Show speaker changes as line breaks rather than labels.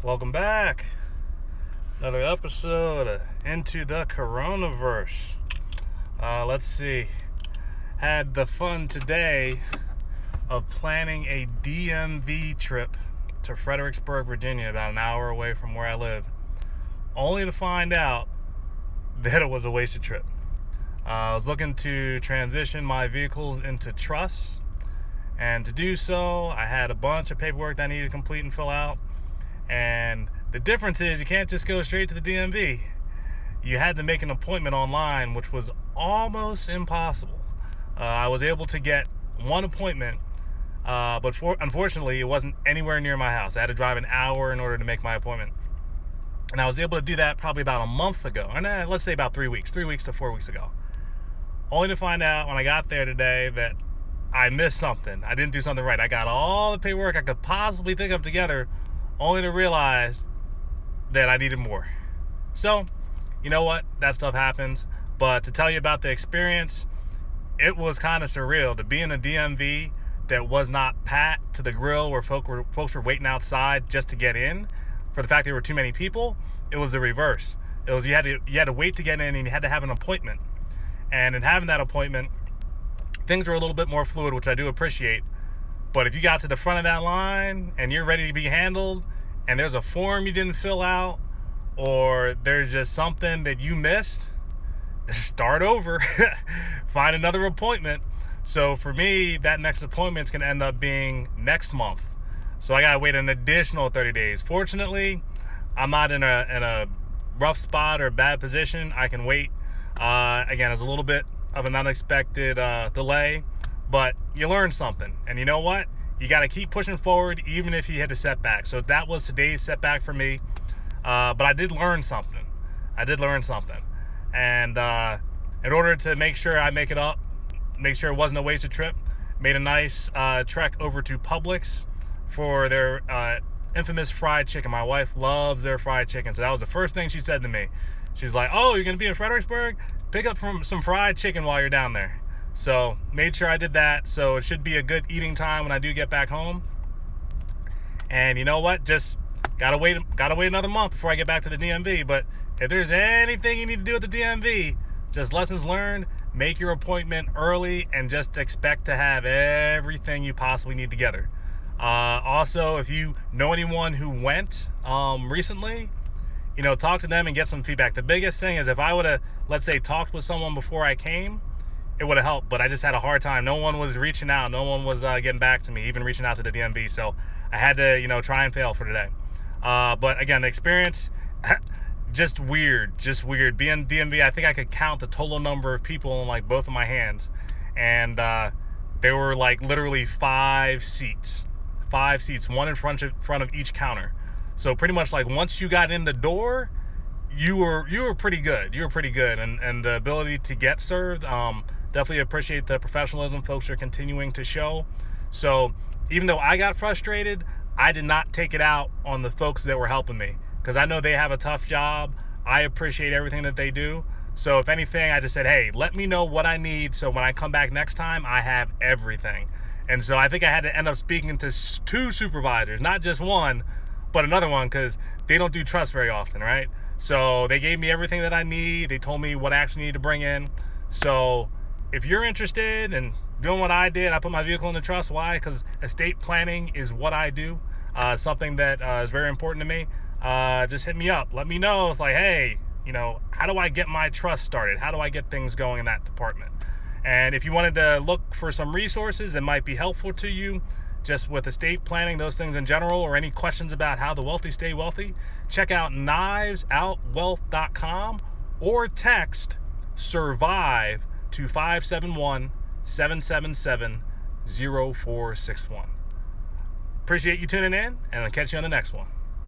Welcome back. Another episode of Into the Coronaverse. Let's see. Had the fun today of planning a DMV trip to Fredericksburg, Virginia, about an hour away from where I live, only to find out that it was a wasted trip. I was looking to transition my vehicles into trusts, and to do so, I had a bunch of paperwork that I needed to complete and fill out. And the difference is you can't just go straight to the DMV. You had to make an appointment online, which was almost impossible. I was able to get one appointment, but unfortunately, it wasn't anywhere near my house. I had to drive an hour in order to make my appointment. And I was able to do that probably about a month ago. And let's say about 3 weeks to 4 weeks ago. Only to find out when I got there today that I missed something. I didn't do something right. I got all the paperwork I could possibly think of together, only to realize that I needed more. So, you know what? That stuff happens. But to tell you about the experience, it was kind of surreal to be in a DMV that was not packed to the grill where folks were waiting outside just to get in. For the fact there were too many people, it was the reverse. It was you had to wait to get in, and you had to have an appointment. And in having that appointment, things were a little bit more fluid, which I do appreciate. But if you got to the front of that line and you're ready to be handled, and there's a form you didn't fill out, or there's just something that you missed, start over. Find another appointment. So for me, that next appointment's going to end up being next month. So I got to wait an additional 30 days. Fortunately, I'm not in a rough spot or bad position. I can wait. Again, it's a little bit of an unexpected delay, but you learn something. And you know what? You got to keep pushing forward even if you hit a setback. So that was today's setback for me. But I did learn something. And in order to make sure I make it up, make sure it wasn't a wasted trip, made a nice trek over to Publix for their infamous fried chicken. My wife loves their fried chicken. So that was the first thing she said to me. She's like, "Oh, you're going to be in Fredericksburg? Pick up some fried chicken while you're down there." So made sure I did that. So it should be a good eating time when I do get back home. And you know what? Just gotta wait another month before I get back to the DMV. But if there's anything you need to do at the DMV, just lessons learned. Make your appointment early and just expect to have everything you possibly need together. Also, if you know anyone who went recently, talk to them and get some feedback. The biggest thing is if I would have, let's say, talked with someone before I came, it would have helped, but I just had a hard time. No one was reaching out. No one was getting back to me, even reaching out to the DMV. So I had to, try and fail for today. But again, the experience, just weird. Being DMV, I think I could count the total number of people in like both of my hands. And there were like literally five seats, one in front of each counter. So pretty much like once you got in the door, you were pretty good. And the ability to get served, definitely appreciate the professionalism folks are continuing to show. So even though I got frustrated, I did not take it out on the folks that were helping me, because I know they have a tough job. I appreciate everything that they do. So if anything, I just said, hey, let me know what I need, so when I come back next time, I have everything. And so I think I had to end up speaking to two supervisors, not just one, but another one, because they don't do trust very often, right? So they gave me everything that I need. They told me what I actually need to bring in. So if you're interested in doing what I did, I put my vehicle in the trust. Why? Because estate planning is what I do. Something that is very important to me. Just hit me up. Let me know. It's like, hey, how do I get my trust started? How do I get things going in that department? And if you wanted to look for some resources that might be helpful to you, just with estate planning, those things in general, or any questions about how the wealthy stay wealthy, check out knivesoutwealth.com or text SURVIVE to 571-777-0461. Appreciate you tuning in, and I'll catch you on the next one.